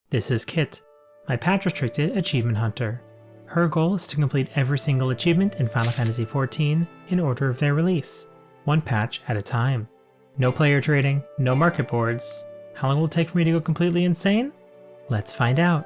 This is Kitt, my patch-restricted achievement hunter. Her goal is to complete every single achievement in Final Fantasy XIV in order of their release, one patch at a time. No player trading, no market boards. How long will it take for me to go completely insane? Let's find out.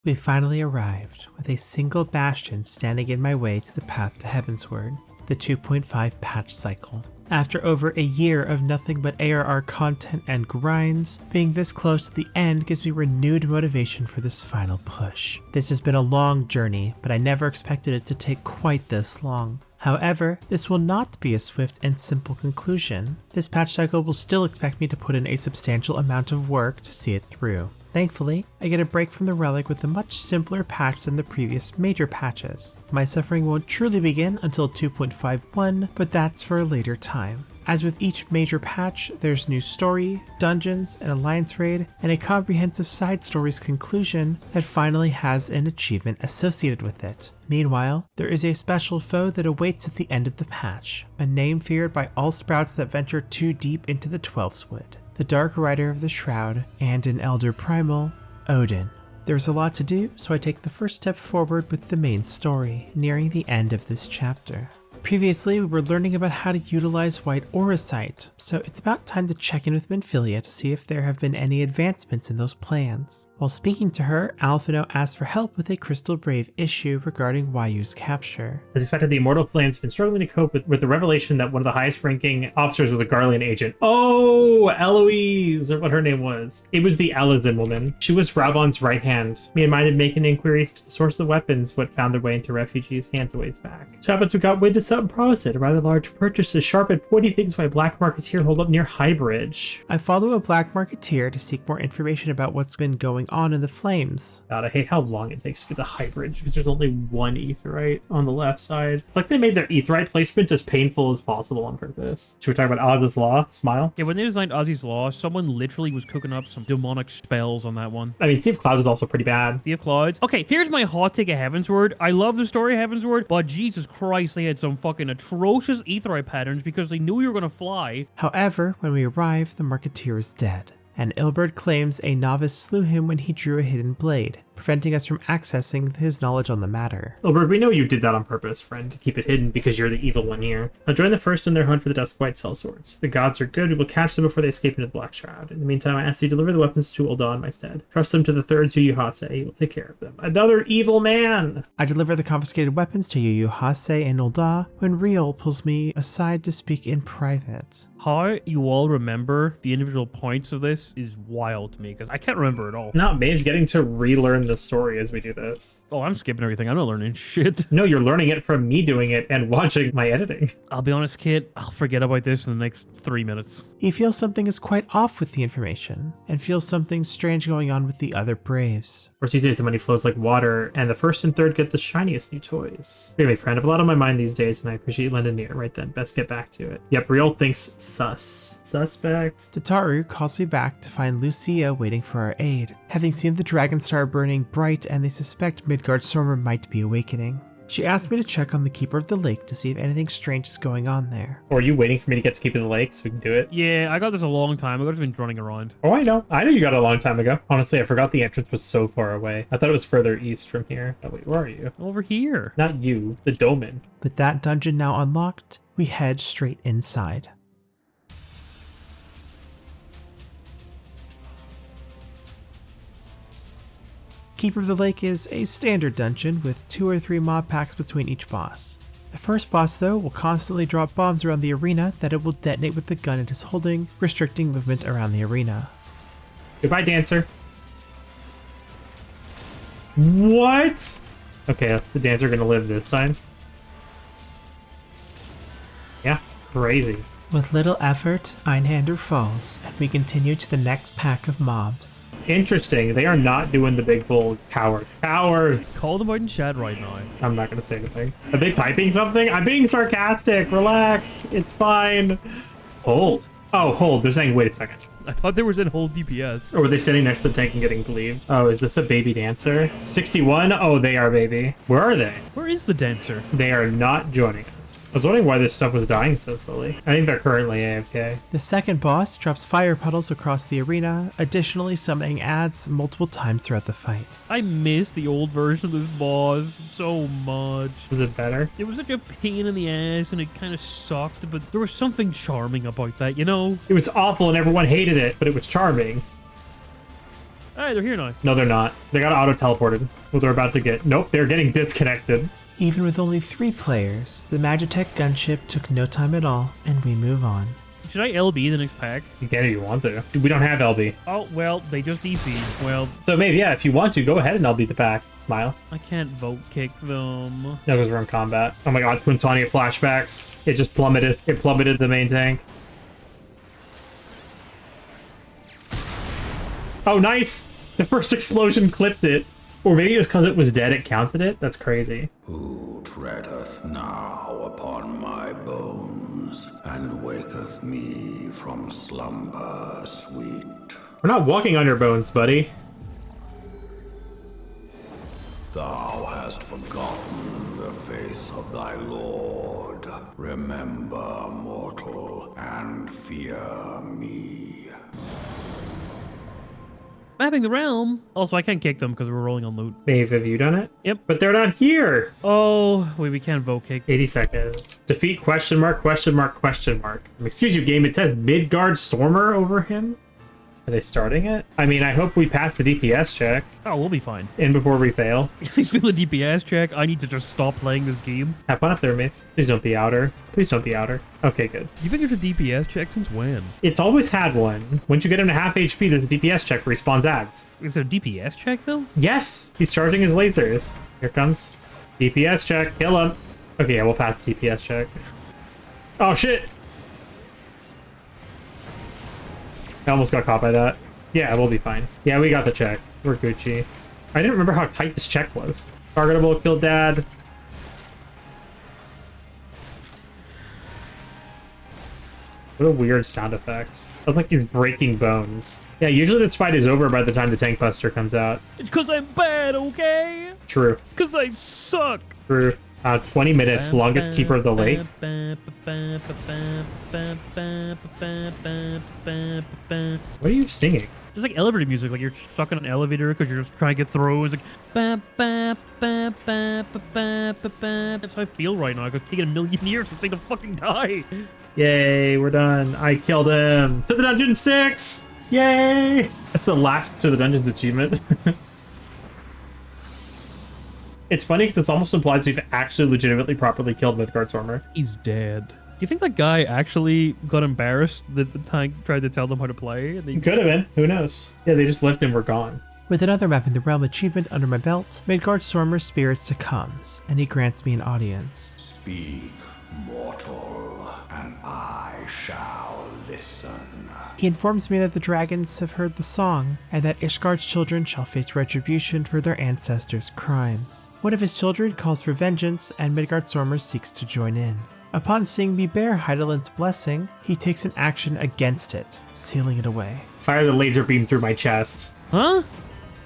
We finally arrived, with a single bastion standing in my way to the path to Heavensward, the 2.5 patch cycle. After over a year of nothing but ARR content and grinds, being this close to the end gives me renewed motivation for this final push. This has been a long journey, but I never expected it to take quite this long. However, this will not be a swift and simple conclusion. This patch cycle will still expect me to put in a substantial amount of work to see it through. Thankfully, I get a break from the relic with a much simpler patch than the previous major patches. My suffering won't truly begin until 2.51, but that's for a later time. As with each major patch, there's new story, dungeons, an alliance raid, and a comprehensive side story's conclusion that finally has an achievement associated with it. Meanwhile, there is a special foe that awaits at the end of the patch, a name feared by all sprouts that venture too deep into the Twelveswood. The Dark Rider of the Shroud, and an Elder Primal, Odin. There's a lot to do, so I take the first step forward with the main story, nearing the end of this chapter. Previously, we were learning about how to utilize White Auracite, so it's about time to check in with Minfilia to see if there have been any advancements in those plans. While speaking to her, Alphino asks for help with a Crystal Brave issue regarding Wayu's capture. As expected, the Immortal Flame's been struggling to cope with the revelation that one of the highest ranking officers was a Garlean agent. Oh, Eloise, or what her name was. It was the Elizin woman. She was Rabon's right hand. Me and mine had making inquiries to the source of the weapons, what found their way into refugees' hands a ways back. So happens we got wind of something promising, a rather large purchase of sharp and pointy things by black marketeer hold up near High Bridge. I follow a black marketeer to seek more information about what's been going on in the flames. God, I hate how long it takes to get to High Bridge because there's only one aetherite on the left side. It's like they made their aetherite placement as painful as possible on purpose. Should we talk about Oz's Law? Smile? Yeah, when they designed Ozzy's Law, someone literally was cooking up some demonic spells on that one. I mean, Sea of Clouds is also pretty bad. Sea of Clouds. Okay, here's my hot take of Heavensward. I love the story of Heavensward, but Jesus Christ, they had some fucking atrocious aetherite patterns because they knew you were going to fly. However, when we arrive, the marketeer is dead, and Ilberd claims a novice slew him when he drew a hidden blade, preventing us from accessing his knowledge on the matter. Ilberd, we know you did that on purpose, friend, to keep it hidden because you're the evil one here. Now join the first in their hunt for the Duskwhite sellswords. The gods are good, we will catch them before they escape into the Black Shroud. In the meantime, I ask you to deliver the weapons to Ul'dah in my stead. Trust them to the third Yuyuhase, he will take care of them. Another evil man! I deliver the confiscated weapons to Yuyuhase and Ul'dah when Riol pulls me aside to speak in private. How you all remember the individual points of this is wild to me because I can't remember it all. Not me, just getting to relearn the story as we do this. Oh, I'm skipping everything. I'm not learning shit. No, you're learning it from me doing it and watching my editing. I'll be honest, Kitt, I'll forget about this in the next 3 minutes. He feels something is quite off with the information, and feels something strange going on with the other Braves. Of course, these days the money flows like water, and the first and third get the shiniest new toys. Anyway, friend, I have a lot on my mind these days, and I appreciate lending ear. Right then, best get back to it. Yep, Riol thinks sus. Suspect. Tataru calls me back to find Lucia waiting for our aid, having seen the Dragon Star burning bright and they suspect Midgardstormer might be awakening. She asked me to check on the Keeper of the Lake to see if anything strange is going on there. Or are you waiting for me to get to Keeper of the Lake so we can do it? Yeah, I got this a long time ago. I've been running around. Oh, I know. I know you got it a long time ago. Honestly, I forgot the entrance was so far away. I thought it was further east from here. Oh, wait, where are you? Over here. Not you, the Doman. With that dungeon now unlocked, we head straight inside. Keeper of the Lake is a standard dungeon with 2 or 3 mob packs between each boss. The first boss, though, will constantly drop bombs around the arena that it will detonate with the gun it is holding, restricting movement around the arena. Goodbye, Dancer. What? Okay, the Dancer gonna live this time. Yeah, crazy. With little effort, Einhander falls, and we continue to the next pack of mobs. Interesting. They are not doing the big bull. Coward. Coward. Call them out in chat right now. I'm not going to say anything. Are they typing something? I'm being sarcastic. Relax. It's fine. Hold. Oh, hold. They're saying, wait a second. I thought there was in hold DPS. Or were they standing next to the tank and getting believed? Oh, is this a baby dancer? 61? Oh, they are baby. Where are they? Where is the dancer? They are not joining us. I was wondering why this stuff was dying so slowly. I think they're currently AFK. The second boss drops fire puddles across the arena, additionally summoning ads multiple times throughout the fight. I miss the old version of this boss so much. Was it better? It was such a pain in the ass and it kind of sucked, but there was something charming about that, you know? It was awful and everyone hated it, but it was charming. Alright, they're here now. No, they're not. They got auto-teleported. Well, they're about to get... Nope, they're getting disconnected. Even with only 3 players, the Magitech gunship took no time at all, and we move on. Should I LB the next pack? You can if you want to. We don't have LB. Oh, well, they just DC. Well, So maybe, yeah, if you want to, go ahead and LB the pack. Smile. I can't vote kick them. No, because we're in combat. Oh my god, Quintania flashbacks. It just plummeted. It plummeted the main tank. Oh, nice! The first explosion clipped it. Or maybe it was because it was dead, it counted it? That's crazy. Who treadeth now upon my bones, and waketh me from slumber sweet? We're not walking on your bones, buddy. Thou hast forgotten the face of thy lord. Remember, mortal, and fear me. Mapping the realm. Also, I can't kick them because we're rolling on loot. Dave, have you done it? Yep. But they're not here! Oh, wait, we can't vote kick. 80 seconds. Defeat question mark, question mark, question mark. Excuse you, game. It says Midgard Stormer over him. Are they starting it? I mean, I hope we pass the DPS check. Oh, we'll be fine. In before we fail. If we fail a DPS check, I need to just stop playing this game. Have fun up there, mate. Please don't be outer. Please don't be outer. Okay, good. You think there's a DPS check since when? It's always had one. Once you get him to half HP, there's a DPS check where he spawns ads. Is there a DPS check, though? Yes! He's charging his lasers. Here comes. DPS check. Kill him. Okay, yeah, we'll pass the DPS check. Oh, shit! I almost got caught by that. Yeah, we'll be fine. Yeah, we got the check. We're Gucci. I didn't remember how tight this check was. Targetable, kill dad. What a weird sound effects. Sounds like he's breaking bones. Yeah, usually this fight is over by the time the tank buster comes out. It's because I'm bad, okay? True. Because I suck. True. 20 minutes, longest keeper of the lake. What are you singing? It's like elevator music, like you're stuck in an elevator because you're just trying to get through. It's like that's how I feel right now. It's taking a million years for this thing to fucking die. Yay, we're done. I killed him. To the dungeon 6! Yay! That's the last to the dungeons achievement. It's funny because this almost implies we've actually legitimately properly killed Midgard Stormer. He's dead. Do you think that guy actually got embarrassed that the tank tried to tell them how to play? And they... Could have been. Who knows? Yeah, they just left and were gone. With another Map in the Realm achievement under my belt, Midgard Stormer's spirit succumbs, and he grants me an audience. Speak, mortal, and I shall listen. He informs me that the dragons have heard the song, and that Ishgard's children shall face retribution for their ancestors' crimes. One of his children calls for vengeance, and Midgard Stormer seeks to join in. Upon seeing me bear Heidelin's blessing, he takes an action against it, sealing it away. Fire the laser beam through my chest. Huh?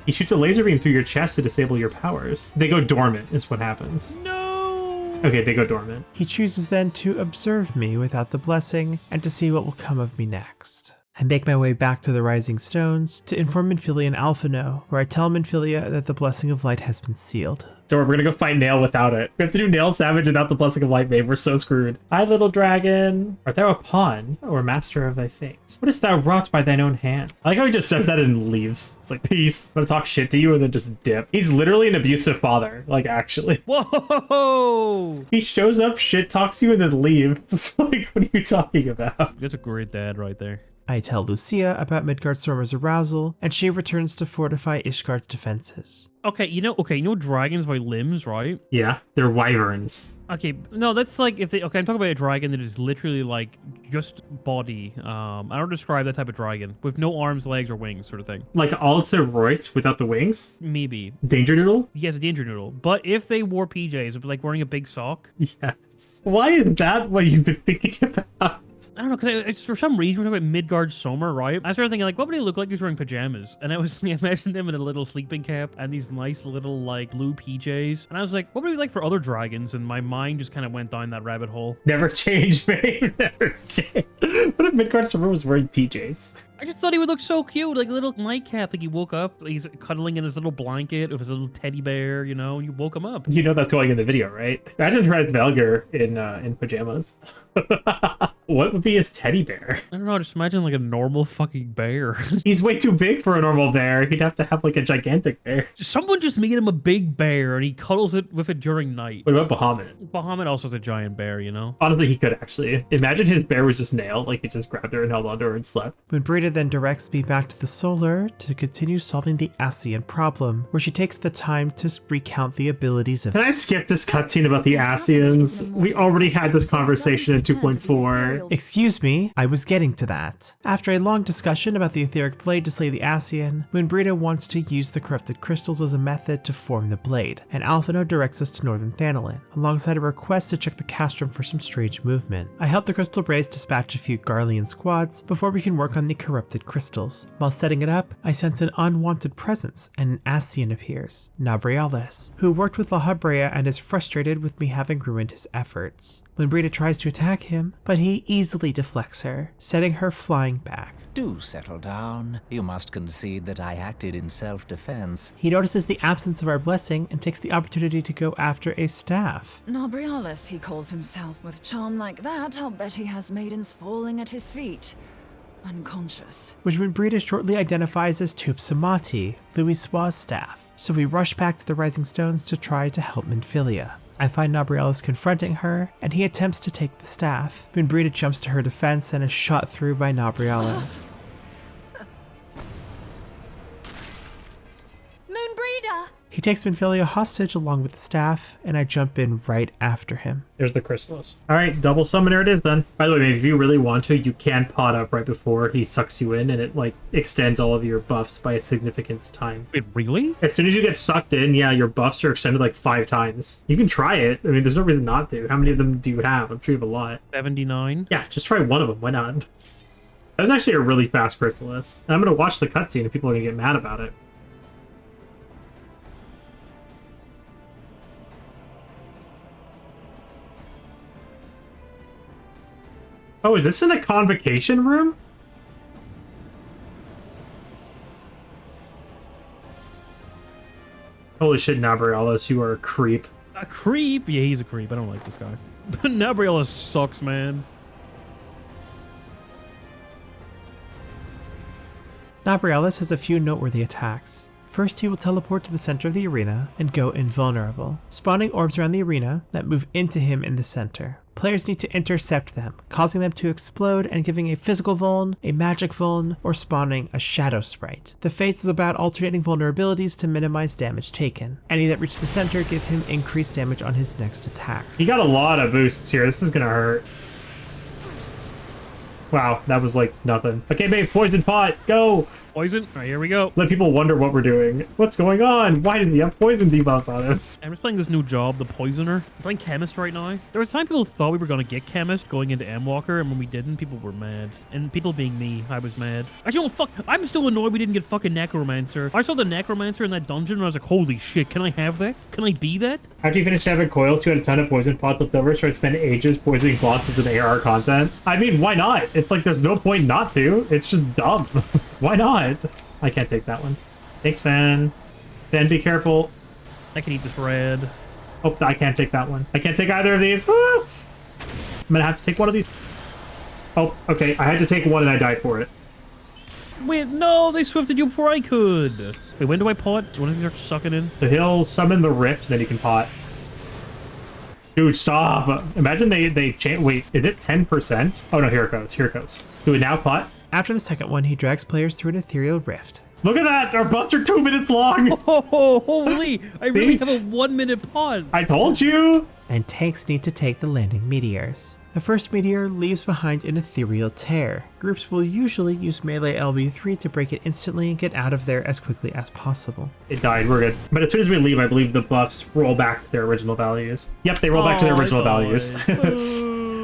He shoots a laser beam through your chest to disable your powers. They go dormant, is what happens. No. Okay, they go dormant. He chooses then to observe me without the blessing, and to see what will come of me next. I make my way back to the Rising Stones to inform Minfilia and Alphino, where I tell Minfilia that the Blessing of Light has been sealed. Don't worry, we're gonna go fight Nail without it. We have to do Nail Savage without the Blessing of Light, babe. We're so screwed. Hi, little dragon. Art thou a pawn or master of thy fate? What hast thou wrought by thine own hands? I like how he just says that and leaves. It's like, peace. I'm gonna talk shit to you and then just dip. He's literally an abusive father, like, actually. Whoa! He shows up, shit talks you, and then leaves. It's like, what are you talking about? That's a great dad right there. I tell Lucia about Midgard Stormer's arousal, and she returns to fortify Ishgard's defenses. Okay, you know dragons by limbs, right? Yeah, they're wyverns. Okay, no, that's like if they. Okay, I'm talking about a dragon that is literally like just body. I don't describe that type of dragon with no arms, legs, or wings, sort of thing. Like Altaroit without the wings? Maybe. Danger Noodle? Yes, a danger noodle. But if they wore PJs, it'd be like wearing a big sock. Yes. Why is that what you've been thinking about? I don't know, because for some reason we're talking about Midgard Sommer, right? I started thinking, like, what would he look like if he was wearing pajamas? And I imagined him in a little sleeping cap and these nice little, like, blue PJs. And I was like, what would he be like for other dragons? And my mind just kind of went down that rabbit hole. Never changed, babe. Never changed. What if Midgard Summer was wearing PJs? I just thought he would look so cute, like a little nightcap. Like he woke up, he's cuddling in his little blanket with his little teddy bear, you know, and you woke him up. You know that's going in the video, right? Imagine Rise Valgar in pajamas. What would be his teddy bear? I don't know, just imagine like a normal fucking bear. He's way too big for a normal bear. He'd have to have like a gigantic bear. Someone just made him a big bear and he cuddles it with it during night. What about Bahamut? Bahamut also has a giant bear, you know? Honestly, he could actually. Imagine his bear was just nailed, like he just grabbed her and held onto her and slept. Moonbrita then directs me back to the Solar to continue solving the Ascian problem, where she takes the time to recount the abilities of... Can I skip this cutscene about the Ascians? We already had this conversation in 2.4. Excuse me, I was getting to that. After a long discussion about the etheric blade to slay the Ascian, Moonbrita wants to use the corrupted crystals as a method to form the blade, and Alphino directs us to Northern Thanolin, alongside a request to check the castrum for some strange movement. I help the Crystal Braze dispatch a few Garlean squads before we can work on the corrupted crystals. While setting it up, I sense an unwanted presence, and an Ascian appears, Nabriales, who worked with Lahabrea and is frustrated with me having ruined his efforts. Moonbrita tries to attack him, but he easily deflects her, setting her flying back. Do settle down. You must concede that I acted in self-defense. He notices the absence of our blessing and takes the opportunity to go after a staff. Nabrialis, he calls himself. With charm like that, I'll bet he has maidens falling at his feet, unconscious. Which Moonbrita shortly identifies as Tup Samati, Louis' staff. So we rush back to the Rising Stones to try to help Minfilia. I find Nabrialis confronting her, and he attempts to take the staff. Moonbrita jumps to her defense and is shot through by Nabrialis. Moonbrita! He takes Minfilia hostage along with the staff, and I jump in right after him. There's the crystals. All right, double summoner it is then. By the way, if you really want to, you can pot up right before he sucks you in, and it like extends all of your buffs by a significant time. Wait, really? As soon as you get sucked in, yeah, your buffs are extended like 5 times. You can try it. I mean, there's no reason not to. How many of them do you have? I'm sure you have a lot. 79. Yeah, just try one of them. Why not? That was actually a really fast Chrysalis. And I'm going to watch the cutscene and people are going to get mad about it. Oh, is this in the convocation room? Holy shit, Nabrialis, you are a creep. A creep? Yeah, he's a creep. I don't like this guy. But Nabrialis sucks, man. Nabrialis has a few noteworthy attacks. First, he will teleport to the center of the arena and go invulnerable, spawning orbs around the arena that move into him in the center. Players need to intercept them, causing them to explode and giving a physical vuln, a magic vuln, or spawning a shadow sprite. The phase is about alternating vulnerabilities to minimize damage taken. Any that reach the center give him increased damage on his next attack. He got a lot of boosts here. This is gonna hurt. Wow, that was like nothing. Okay, babe, poison pot, go! Poison? All right, here we go. Let people wonder what we're doing. What's going on? Why does he have poison debuffs on him? I'm just playing this new job, the Poisoner. I'm playing Chemist right now. There was a time people thought we were going to get Chemist going into M-Walker, and when we didn't, people were mad. And people being me, I was mad. Actually, no, fuck. I'm still annoyed we didn't get fucking Necromancer. I saw the Necromancer in that dungeon, and I was like, holy shit, can I have that? Can I be that? After you finish having coils, you had a ton of poison pots left over, so I spent ages poisoning bots as an AR content. I mean, why not? It's like there's no point not to. It's just dumb. Why not? I can't take that one. Thanks, Van. Van, be careful. I can eat this red. Oh, I can't take that one. I can't take either of these. Ah! I'm gonna have to take one of these. Oh, okay. I had to take one and I died for it. Wait, no, they swifted you before I could. Wait, when do I pot? When does he start sucking in? So he'll summon the rift, and then he can pot. Dude, stop. Imagine they change. Wait, is it 10%? Oh, no, here it goes. Here it goes. Do it now, pot? After the second one, he drags players through an ethereal rift. Look at that! Our butts are 2 minutes long! Oh, holy! I really have a 1 minute pod. I told you! And tanks need to take the landing meteors. The first meteor leaves behind an ethereal tear. Groups will usually use melee LB3 to break it instantly and get out of there as quickly as possible. It died, we're good. But as soon as we leave, I believe the buffs roll back to their original values. Yep, they roll back to their original values.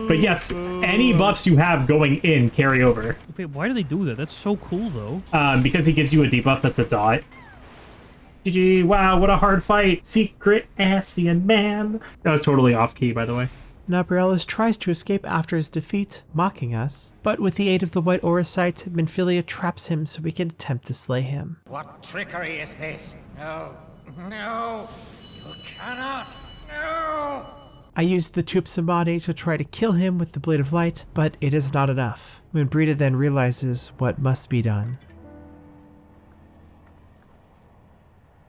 But yes, any buffs you have going in carry over. Wait, why do they do that? That's so cool, though. Because he gives you a debuff that's a dot. GG, wow, what a hard fight. Secret Asian man. That was totally off key, by the way. Nabrialis tries to escape after his defeat, mocking us, but with the aid of the White Auracite, Minfilia traps him so we can attempt to slay him. What trickery is this? No, no, you cannot, no! I used the Tupsamani to try to kill him with the Blade of Light, but it is not enough. Moonbrita then realizes what must be done.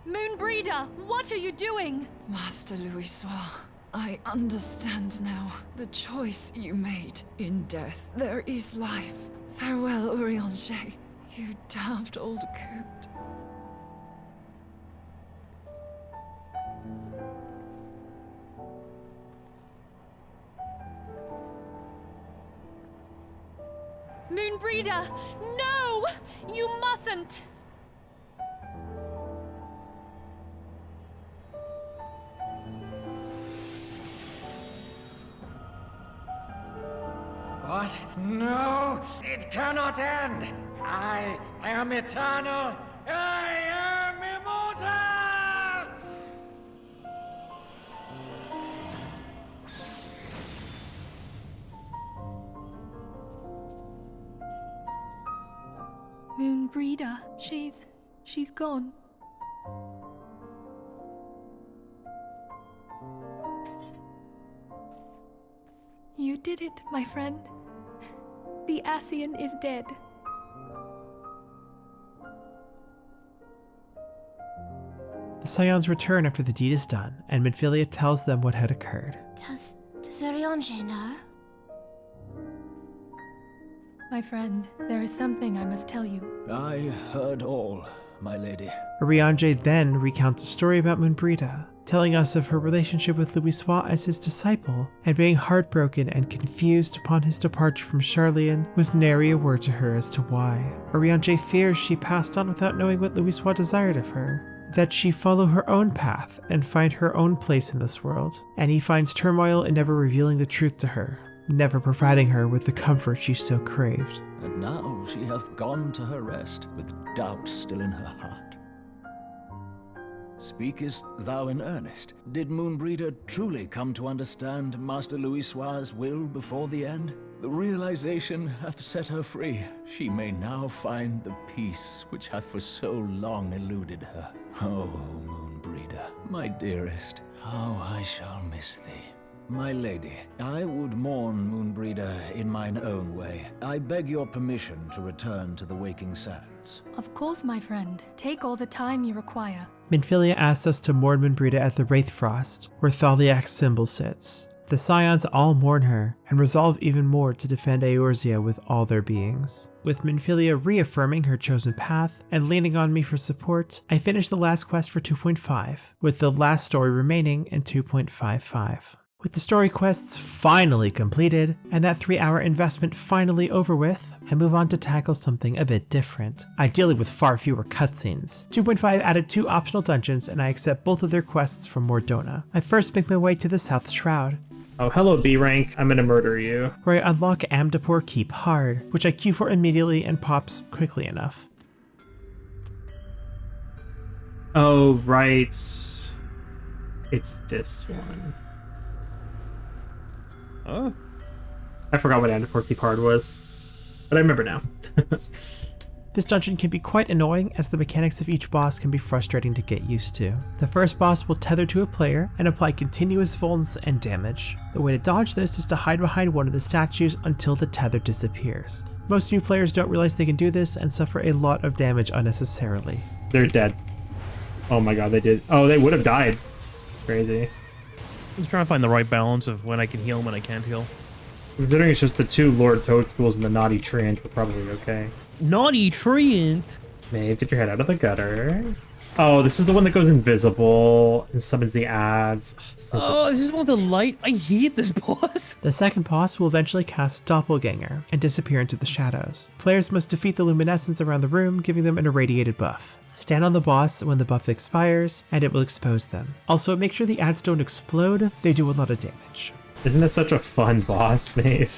Moonbreeder, what are you doing? Master Louis, I understand now. The choice you made. In death, there is life. Farewell, Urianger, you damned old coot. Moonbreeder, no! You mustn't! What? No! It cannot end! I am eternal! I am immortal! Moonbreeder, she's gone. You did it, my friend. The Asian is dead. The Scions return after the deed is done, and Minfilia tells them what had occurred. Does Urianger know? My friend, there is something I must tell you. I heard all, my lady. Urianger then recounts a story about Moonbrita, telling us of her relationship with Louisoix as his disciple, and being heartbroken and confused upon his departure from Charlian, with nary a word to her as to why. Urianger fears she passed on without knowing what Louisoix desired of her, that she follow her own path and find her own place in this world, and he finds turmoil in never revealing the truth to her, never providing her with the comfort she so craved. And now she hath gone to her rest, with doubt still in her heart. Speakest thou in earnest? Did Moonbreeder truly come to understand Master Louisoix's will before the end? The realization hath set her free. She may now find the peace which hath for so long eluded her. Oh, Moonbreeder, my dearest, how I shall miss thee. My lady, I would mourn Moonbreeder in mine own way. I beg your permission to return to the Waking Sands. Of course, my friend. Take all the time you require. Minfilia asks us to mourn Moonbrita at the Wraithfrost, where Thaliak's symbol sits. The Scions all mourn her, and resolve even more to defend Eorzea with all their beings. With Minfilia reaffirming her chosen path and leaning on me for support, I finish the last quest for 2.5, with the last story remaining in 2.55. With the story quests finally completed, and that 3-hour investment finally over with, I move on to tackle something a bit different, ideally with far fewer cutscenes. 2.5 added 2 optional dungeons, and I accept both of their quests from Mordona. I first make my way to the South Shroud, Oh, hello B rank, I'm gonna murder you. where I unlock Amdapor Keep Hard, which I queue for immediately and pops quickly enough. Oh, right. It's this one. Oh. I forgot what Amdapor Keep Hard was, but I remember now. This dungeon can be quite annoying, as the mechanics of each boss can be frustrating to get used to. The first boss will tether to a player and apply continuous vulns and damage. The way to dodge this is to hide behind one of the statues until the tether disappears. Most new players don't realize they can do this and suffer a lot of damage unnecessarily. They're dead. Oh my god, they did. Oh, they would have died. Crazy. I'm just trying to find the right balance of when I can heal and when I can't heal. Considering it's just the 2 Lord Toadstools and the Naughty Treant, we're probably okay. Naughty Treant! Maeve, get your head out of the gutter. Oh, this is the one that goes invisible and summons the ads. Oh, this is one with the light. I hate this boss. The second boss will eventually cast Doppelganger and disappear into the shadows. Players must defeat the luminescence around the room, giving them an irradiated buff. Stand on the boss when the buff expires, and it will expose them. Also, make sure the ads don't explode, they do a lot of damage. Isn't it such a fun boss, Maeve?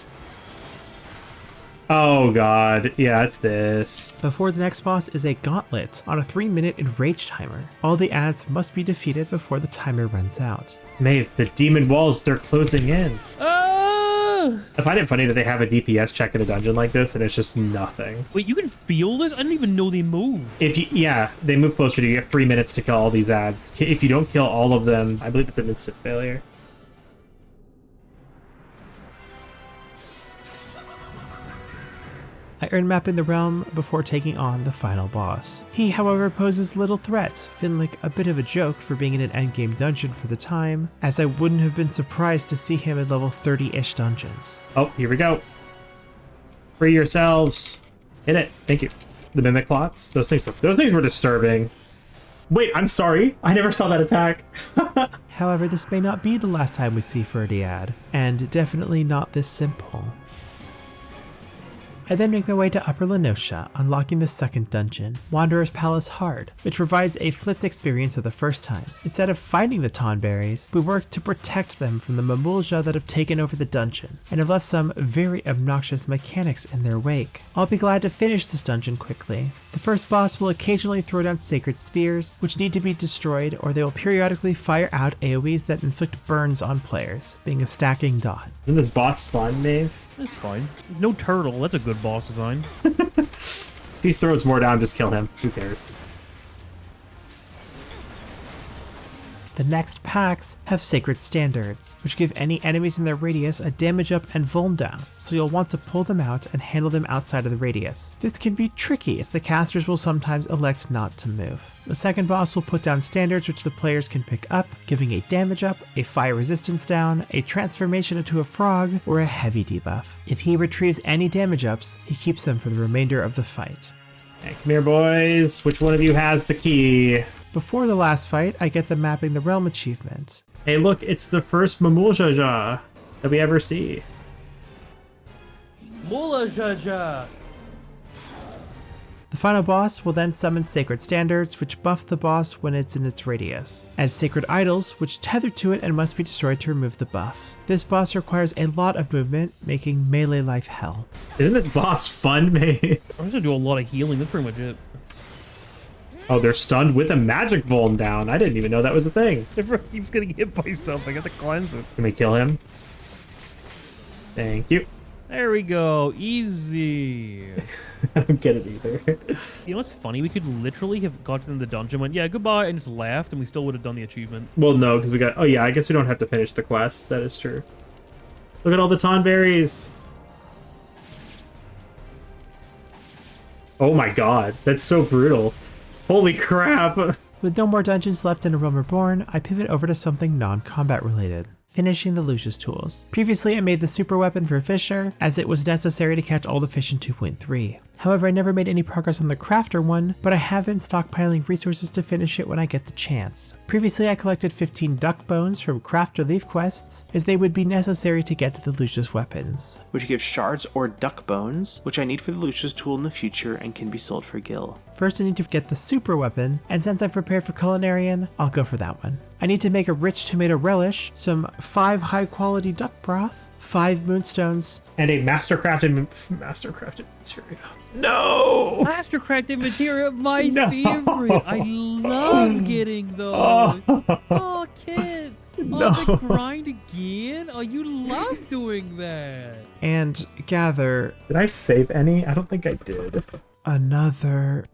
Oh god, yeah, it's this. Before the next boss is a gauntlet on a 3-minute enrage timer. All the ads must be defeated before the timer runs out. Maeve, the demon walls, they're closing in. Ah! I find it funny that they have a DPS check in a dungeon like this and it's just nothing. Wait, you can feel this? I didn't even know they move. Yeah, they move closer to you. You have 3 minutes to kill all these ads. If you don't kill all of them, I believe it's an instant failure. I earn Mapping the Realm before taking on the final boss. He, however, poses little threat, feeling like a bit of a joke for being in an endgame dungeon for the time, as I wouldn't have been surprised to see him in level 30-ish dungeons. Oh, here we go. Free yourselves. Hit it. Thank you. The mimic clots. Those things were disturbing. Wait, I'm sorry. I never saw that attack. However, this may not be the last time we see Ferdiad, and definitely not this simple. I then make my way to Upper Lenosha, unlocking the second dungeon, Wanderer's Palace Hard, which provides a flipped experience of the first time. Instead of finding the Tonberries, we work to protect them from the Mamulja that have taken over the dungeon, and have left some very obnoxious mechanics in their wake. I'll be glad to finish this dungeon quickly. The first boss will occasionally throw down sacred spears, which need to be destroyed, or they will periodically fire out AoEs that inflict burns on players, being a stacking dot. Isn't this boss fun, Maeve? That's fine. No turtle. That's a good boss design. If he throws more down, just kill him. Who cares? The next packs have sacred standards, which give any enemies in their radius a damage up and vuln down, so you'll want to pull them out and handle them outside of the radius. This can be tricky as the casters will sometimes elect not to move. The second boss will put down standards which the players can pick up, giving a damage up, a fire resistance down, a transformation into a frog, or a heavy debuff. If he retrieves any damage ups, he keeps them for the remainder of the fight. Hey, come here, boys. Which one of you has the key? Before the last fight, I get the Mapping the Realm achievement. Hey, look, it's the first Mamulja that we ever see. Mulajaja! The final boss will then summon Sacred Standards, which buff the boss when it's in its radius, and Sacred Idols, which tether to it and must be destroyed to remove the buff. This boss requires a lot of movement, making melee life hell. Isn't this boss fun, mate? I'm gonna do a lot of healing, that's pretty much it. Oh, they're stunned with a magic vuln down. I didn't even know that was a thing. Everyone keeps getting hit by something. I have to cleanse it. Can we kill him? Thank you. There we go. Easy. I don't get it either. You know what's funny? We could literally have got to the dungeon, went, yeah, goodbye, and just left, and we still would have done the achievement. Well, no, because we got... Oh, yeah, I guess we don't have to finish the quest. That is true. Look at all the Tonberries. Oh my god. That's so brutal. Holy crap. With no more dungeons left in A Realm Reborn, I pivot over to something non-combat related. Finishing the Lucius tools. Previously I made the super weapon for Fisher, as it was necessary to catch all the fish in 2.3. However, I never made any progress on the crafter one, but I have been stockpiling resources to finish it when I get the chance. Previously I collected 15 duck bones from crafter leaf quests, as they would be necessary to get to the Lucius weapons, which give shards or duck bones, which I need for the Lucius tool in the future and can be sold for gil. First I need to get the super weapon, and since I've prepared for Culinarian, I'll go for that one. I need to make a rich tomato relish, some 5 high quality duck broth, 5 moonstones, and a mastercrafted material. No! Mastercrafted material, my favorite. I love getting those. Oh, Kitt. No. Oh, the grind again? Oh, you love doing that. and gather Did I save any? I don't think I did. another...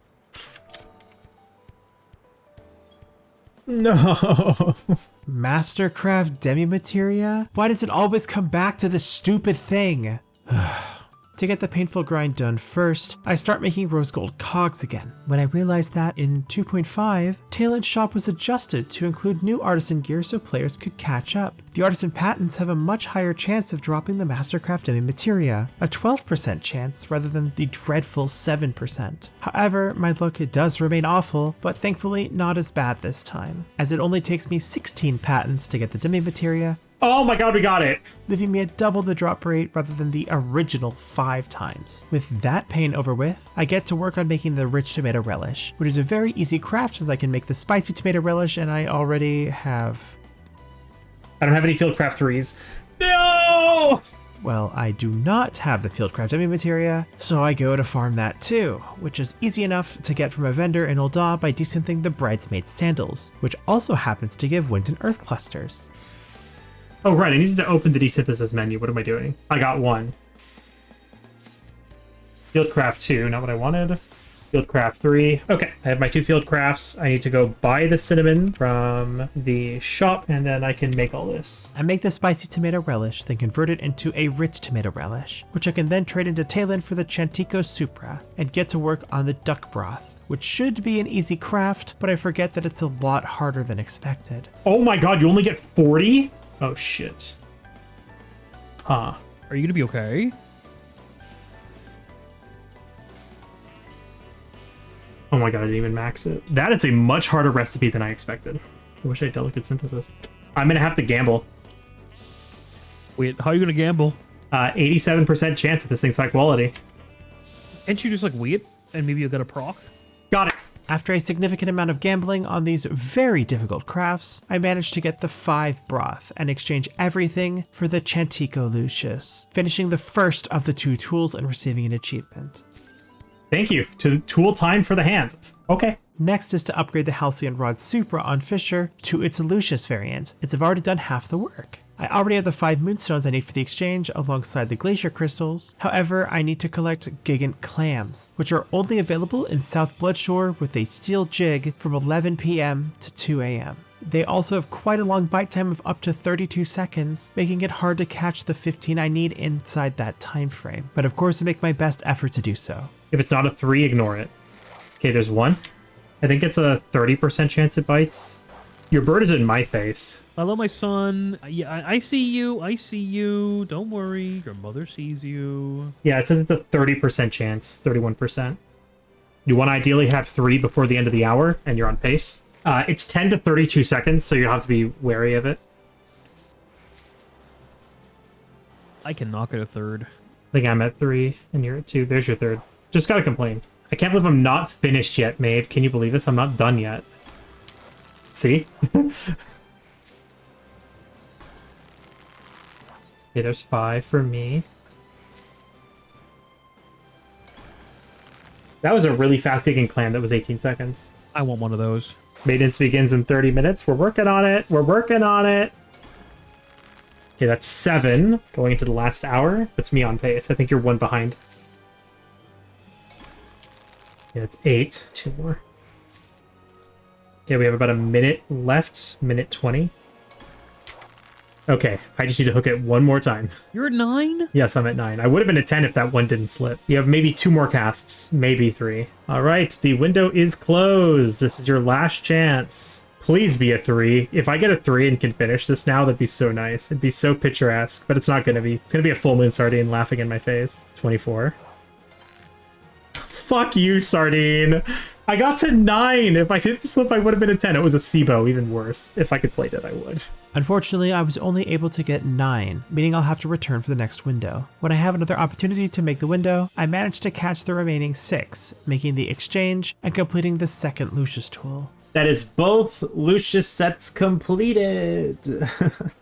No. Mastercraft demi-materia? Why does it always come back to this stupid thing? To get the painful grind done first, I start making rose gold cogs again. When I realized that in 2.5, Talent Shop was adjusted to include new artisan gear so players could catch up. The artisan patents have a much higher chance of dropping the Mastercraft demi-materia, a 12% chance rather than the dreadful 7%. However, my luck does remain awful, but thankfully not as bad this time, as it only takes me 16 patents to get the demi-materia, Oh my god, we got it! leaving me at double the drop rate rather than the original 5 times. With that pain over with, I get to work on making the rich tomato relish, which is a very easy craft since I can make the spicy tomato relish and I already have... I don't have any field craft 3s. No! Well, I do not have the Fieldcraft Demi materia, so I go to farm that too, which is easy enough to get from a vendor in Ul'dah by desynthing the Bridesmaid Sandals, which also happens to give Wind and Earth clusters. Oh, right, I needed to open the desynthesis menu. What am I doing? I got one. Fieldcraft 2, not what I wanted. Fieldcraft 3. Okay, I have my 2 Fieldcrafts. I need to go buy the cinnamon from the shop, and then I can make all this. I make the spicy tomato relish, then convert it into a rich tomato relish, which I can then trade into Talon for the Chantico Supra, and get to work on the duck broth, which should be an easy craft, but I forget that it's a lot harder than expected. Oh my god, you only get 40? Oh shit. Huh. Are you gonna be okay? Oh my god, I didn't even max it. That is a much harder recipe than I expected. I wish I had delicate synthesis. I'm gonna have to gamble. Wait, how are you gonna gamble? 87% chance that this thing's high quality. Can't you just like wait and maybe you'll get a proc? Got it. After a significant amount of gambling on these very difficult crafts, I managed to get the 5 broth and exchange everything for the Chantico Lucius, finishing the first of the 2 tools and receiving an achievement. Thank you. To tool time for the hand. Okay. Next is to upgrade the Halcyon Rod Supra on Fisher to its Lucius variant, as I've already done half the work. I already have the 5 moonstones I need for the exchange alongside the glacier crystals. However, I need to collect gigant clams, which are only available in South Bloodshore with a steel jig from 11 PM to 2 AM. They also have quite a long bite time of up to 32 seconds, making it hard to catch the 15 I need inside that time frame. But of course I make my best effort to do so. If it's not a 3, ignore it. Okay, there's 1. I think it's a 30% chance it bites. Your bird is in my face. Hello, my son. Yeah, I see you. I see you. Don't worry. Your mother sees you. Yeah, it says it's a 30% chance, 31%. You want to ideally have 3 before the end of the hour, and you're on pace. It's 10 to 32 seconds, so you'll have to be wary of it. I can knock it a 3rd. I think I'm at 3, and you're at 2. There's your 3rd. Just gotta complain. I can't believe I'm not finished yet, Maeve. Can you believe this? I'm not done yet. See? Okay, there's 5 for me. That was a really fast digging clam. That was 18 seconds. I want one of those. Maintenance begins in 30 minutes. We're working on it. We're working on it. Okay, that's 7 going into the last hour. Puts me on pace. I think you're 1 behind. Yeah, it's 8. 2 more. Okay, we have about a minute left. Minute 20. Okay, I just need to hook it one more time. You're at 9? Yes, I'm at 9. I would have been at 10 if that one didn't slip. You have maybe 2 more casts, maybe 3. All right, the window is closed. This is your last chance. Please be a 3. If I get a 3 and can finish this now, that'd be so nice. It'd be so picturesque, but it's not going to be. It's going to be a full moon sardine laughing in my face. 24. Fuck you, sardine. I got to 9. If I didn't slip, I would have been a 10. It was a SIBO, even worse. If I could play it, I would. Unfortunately, I was only able to get 9, meaning I'll have to return for the next window. When I have another opportunity to make the window, I managed to catch the remaining 6, making the exchange and completing the second Lucius tool. That is both Lucius sets completed.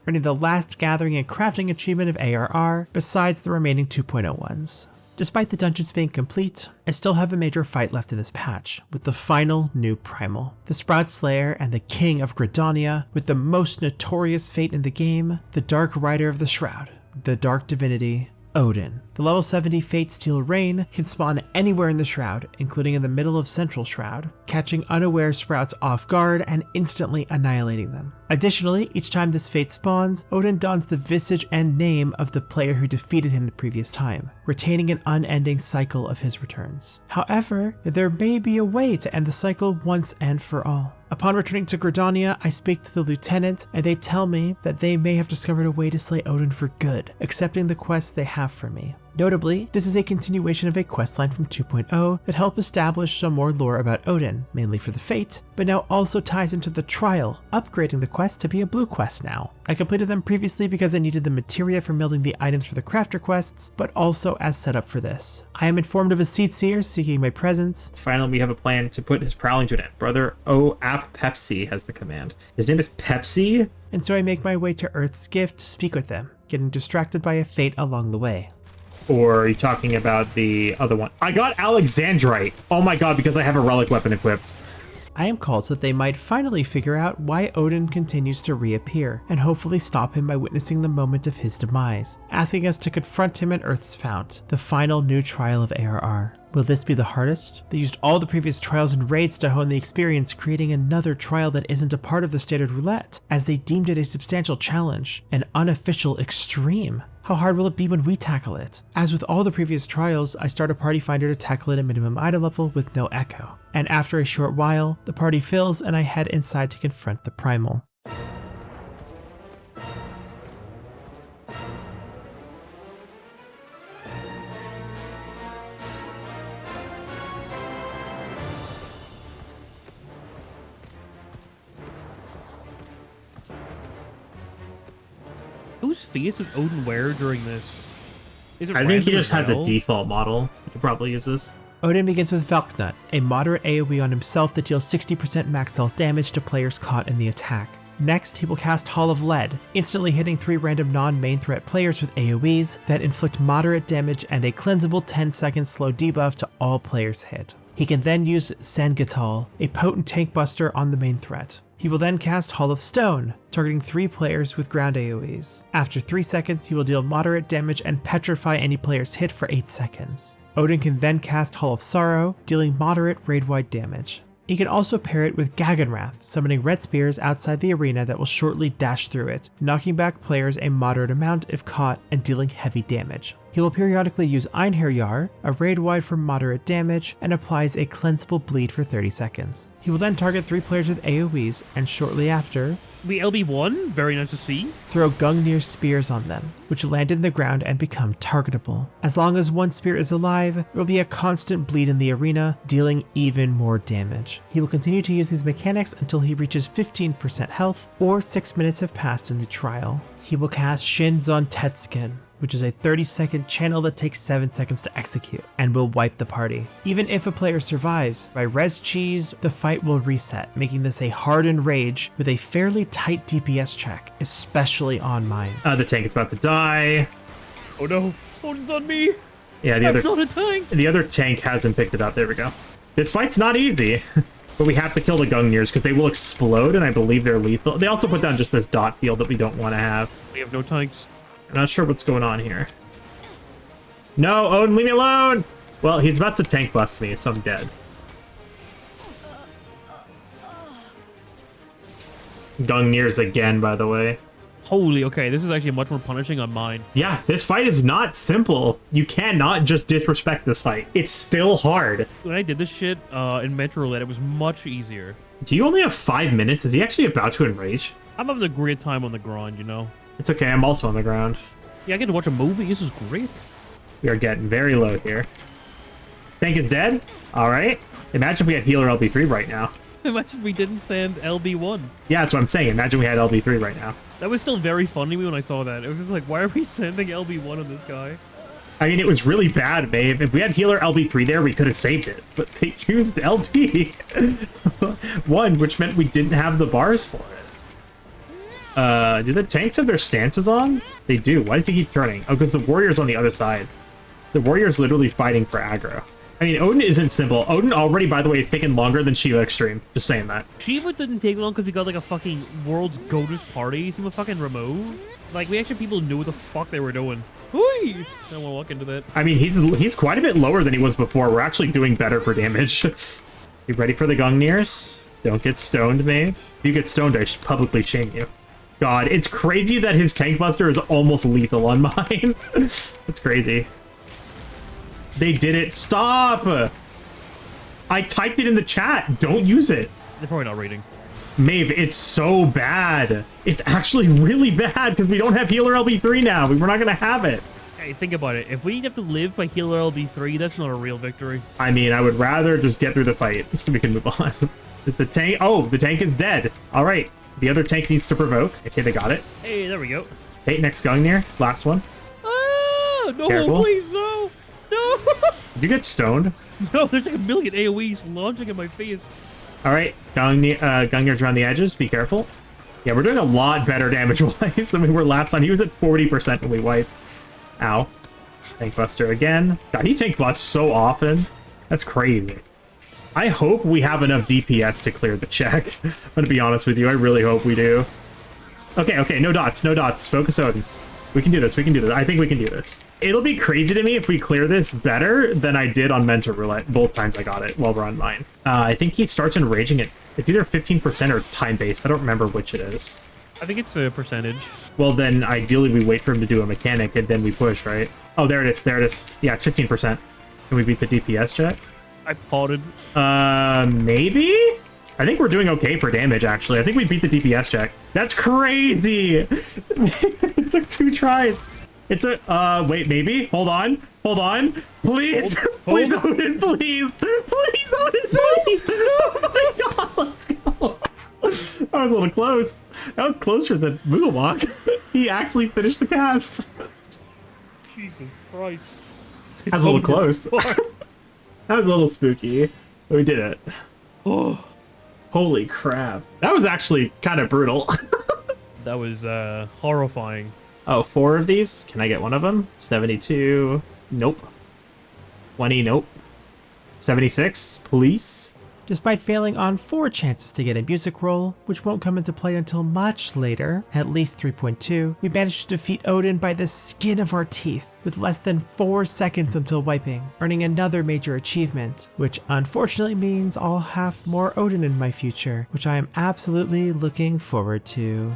Earning the last gathering and crafting achievement of ARR, besides the remaining 2.0 ones. Despite the dungeons being complete, I still have a major fight left in this patch, with the final new primal. The Sprout Slayer and the King of Gridania, with the most notorious fate in the game, the Dark Rider of the Shroud, the Dark Divinity, Odin. The level 70 Fate Steel Rain can spawn anywhere in the Shroud, including in the middle of Central Shroud, catching unaware Sprouts off guard and instantly annihilating them. Additionally, each time this fate spawns, Odin dons the visage and name of the player who defeated him the previous time, retaining an unending cycle of his returns. However, there may be a way to end the cycle once and for all. Upon returning to Gridania, I speak to the lieutenant, and they tell me that they may have discovered a way to slay Odin for good, accepting the quest they have for me. Notably, this is a continuation of a questline from 2.0 that helped establish some more lore about Odin, mainly for the Fate, but now also ties into the Trial, upgrading the quest to be a blue quest now. I completed them previously because I needed the materia for building the items for the crafter quests, but also as setup for this. I am informed of a seed seer seeking my presence. Finally, we have a plan to put his prowling to an end. Brother O-Ap Pepsi has the command. His name is Pepsi? And so I make my way to Earth's Gift to speak with them. getting distracted by a fate along the way. Or are you talking about the other one? I got Alexandrite. Oh my god, because I have a relic weapon equipped. I am called so that they might finally figure out why Odin continues to reappear, and hopefully stop him by witnessing the moment of his demise, asking us to confront him at Earth's Fount, the final new trial of ARR. Will this be the hardest? They used all the previous trials and raids to hone the experience, creating another trial that isn't a part of the standard roulette, as they deemed it a substantial challenge, an unofficial extreme. How hard will it be when we tackle it? As with all the previous trials, I start a party finder to tackle it at minimum item level with no echo. And after a short while, the party fills and I head inside to confront the primal. Whose face does Odin wear during this? Is it I think he random just as has a well? default model. He probably uses. Odin begins with Valknut, a moderate AoE on himself that deals 60% max health damage to players caught in the attack. Next, he will cast Hall of Lead, instantly hitting 3 random non-main threat players with AoEs that inflict moderate damage and a cleansable 10-second slow debuff to all players hit. He can then use Sangatal, a potent tank buster on the main threat. He will then cast Hall of Stone, targeting 3 players with ground AoEs. After 3 seconds, he will deal moderate damage and petrify any player's hit for 8 seconds. Odin can then cast Hall of Sorrow, dealing moderate raid-wide damage. He can also pair it with Gaganwrath, summoning red spears outside the arena that will shortly dash through it, knocking back players a moderate amount if caught and dealing heavy damage. He will periodically use Einherjar, a raid-wide for moderate damage, and applies a cleansable bleed for 30 seconds. He will then target 3 players with AoEs, and shortly after, The LB1, very nice to see. throw Gungnir's spears on them, which land in the ground and become targetable. As long as one spear is alive, there will be a constant bleed in the arena, dealing even more damage. He will continue to use these mechanics until he reaches 15% health, or 6 minutes have passed in the trial. He will cast Shinzon Tetskin, which is a 30-second channel that takes 7 seconds to execute, and will wipe the party. Even if a player survives, by res cheese, the fight will reset, making this a hardened rage with a fairly tight DPS check, especially on mine. The tank is about to die. Oh no, Odin's on me. Yeah, I'm not a tank. the other tank hasn't picked it up. There we go. This fight's not easy, but we have to kill the Gungnir's because they will explode, and I believe they're lethal. They also put down just this dot field that we don't want to have. We have no tanks. I'm not sure what's going on here. No, Odin, leave me alone! Well, he's about to tank bust me, so I'm dead. Gungnir's again, by the way. Holy, okay, this is actually much more punishing on mine. Yeah, this fight is not simple. You cannot just disrespect this fight. It's still hard. When I did this shit in Metro Roulette, it was much easier. Do you only have 5 minutes? Is he actually about to enrage? I'm having a great time on the grind, you know? It's okay, I'm also on the ground. Yeah, I get to watch a movie. This is great. We are getting very low here. Tank is dead? Alright. Imagine if we had healer LB3 right now. Imagine we didn't send LB1. Yeah, that's what I'm saying. Imagine we had LB3 right now. That was still very funny to me when I saw that. It was just like, why are we sending LB1 on this guy? I mean, it was really bad, babe. If we had healer LB3 there, we could have saved it. But they used LB1, which meant we didn't have the bars for it. Do the tanks have their stances on? They do. Why does he keep turning? Oh, because the warrior's on the other side. The warrior's literally fighting for aggro. I mean, Odin isn't simple. Odin already, by the way, is taking longer than Shiva Extreme. Just saying that. Shiva didn't take long because we got like a fucking world's goatest party. He was fucking removed. Like, we actually people knew what the fuck they were doing. Hui! I don't want to walk into that. I mean, he's quite a bit lower than he was before. We're actually doing better for damage. You ready for the Gungnir's? Don't get stoned, Maeve. If you get stoned, I should publicly shame you. God, it's crazy that his tank buster is almost lethal on mine. That's crazy. They did it. Stop! I typed it in the chat. Don't use it. They're probably not reading. Maeve, it's so bad. It's actually really bad because we don't have healer LB3 now. We're not going to have it. Hey, think about it. If we have to live by healer LB3, that's not a real victory. I mean, I would rather just get through the fight so we can move on. Is the tank? Oh, the tank is dead. All right. The other tank needs to provoke. Okay, they got it. Hey, there we go. Hey, next Gungnir. Last one. Ah! No, Careful. please, no! No! Did you get stoned? No, there's like a million AoEs launching in my face. All right. Gungnir's around the edges. Be careful. Yeah, we're doing a lot better damage-wise than we were last time. He was at 40% when we wiped. Ow. Tank Buster again. God, he tank busts so often. That's crazy. I hope we have enough DPS to clear the check. I'm gonna be honest with you. I really hope we do. Okay, no dots, no dots. Focus Odin. We can do this, we can do this. I think we can do this. It'll be crazy to me if we clear this better than I did on Mentor Roulette both times I got it while we're on mine. I think he starts enraging it. It's either 15% or it's time-based. I don't remember which it is. I think it's a percentage. Well, then ideally we wait for him to do a mechanic and then we push, right? Oh, there it is, there it is. Yeah, it's 15%. Can we beat the DPS check? I potted. Maybe? I think we're doing okay for damage, actually. I think we beat the DPS check. That's crazy! It took 2 tries. It took, wait, maybe? Hold on. Hold on. Please. Please, Odin, please. Please, Odin, please. Oh my god, let's go. That was a little close. That was closer than Mooglewalk. He actually finished the cast. Jesus Christ. That was a little close. That was a little spooky. But we did it. Oh. Holy crap. That was actually kind of brutal. That was horrifying. Oh, 4 of these? Can I get one of them? 72. Nope. 20. Nope. 76. Police. Despite failing on 4 chances to get a music roll, which won't come into play until much later, at least 3.2, we managed to defeat Odin by the skin of our teeth, with less than 4 seconds until wiping, earning another major achievement, which unfortunately means I'll have more Odin in my future, which I am absolutely looking forward to.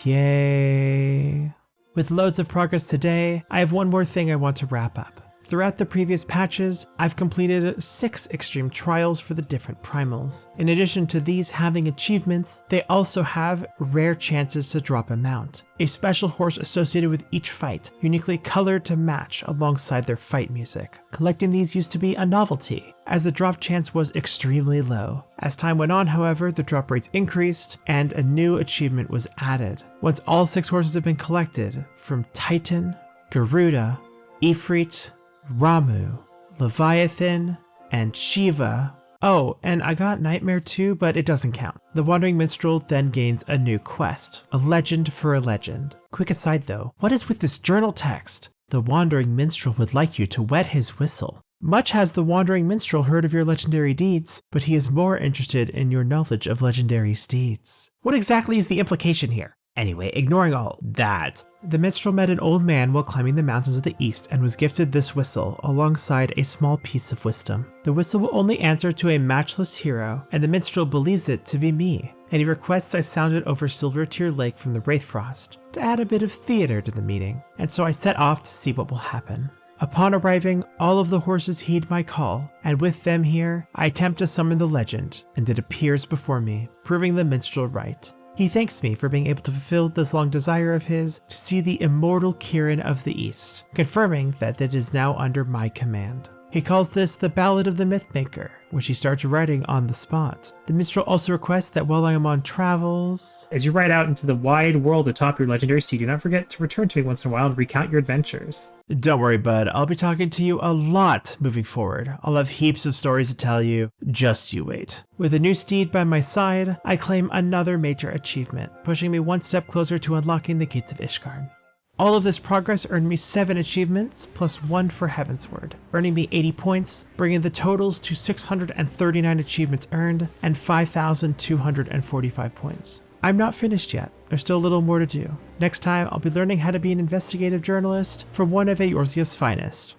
Yay! With loads of progress today, I have one more thing I want to wrap up. Throughout the previous patches, I've completed 6 extreme trials for the different primals. In addition to these having achievements, they also have rare chances to drop a mount, a special horse associated with each fight, uniquely colored to match alongside their fight music. Collecting these used to be a novelty, as the drop chance was extremely low. As time went on, however, the drop rates increased, and a new achievement was added. Once all 6 horses have been collected, from Titan, Garuda, Ifrit, Ramu, Leviathan, and Shiva. Oh, and I got Nightmare too, but it doesn't count. The Wandering Minstrel then gains a new quest, a legend for a legend. Quick aside though, what is with this journal text? The Wandering Minstrel would like you to wet his whistle. Much has the Wandering Minstrel heard of your legendary deeds, but he is more interested in your knowledge of legendary steeds. What exactly is the implication here? Anyway, ignoring all that, the minstrel met an old man while climbing the mountains of the east and was gifted this whistle alongside a small piece of wisdom. The whistle will only answer to a matchless hero, and the minstrel believes it to be me, and he requests I sound it over Silvertear Lake from the Wraithfrost to add a bit of theater to the meeting, and so I set off to see what will happen. Upon arriving, all of the horses heed my call, and with them here, I attempt to summon the legend, and it appears before me, proving the minstrel right. He thanks me for being able to fulfill this long desire of his to see the immortal Kirin of the East, confirming that it is now under my command. He calls this the Ballad of the Mythmaker, which he starts writing on the spot. The minstrel also requests that while I am on travels, as you ride out into the wide world atop your legendary steed, do not forget to return to me once in a while and recount your adventures. Don't worry, bud. I'll be talking to you a lot moving forward. I'll have heaps of stories to tell you. Just you wait. With a new steed by my side, I claim another major achievement, pushing me one step closer to unlocking the gates of Ishgard. All of this progress earned me 7 achievements, plus 1 for Heavensward, earning me 80 points, bringing the totals to 639 achievements earned and 5,245 points. I'm not finished yet. There's still a little more to do. Next time, I'll be learning how to be an investigative journalist from one of Eorzea's finest,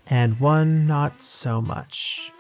and one not so much.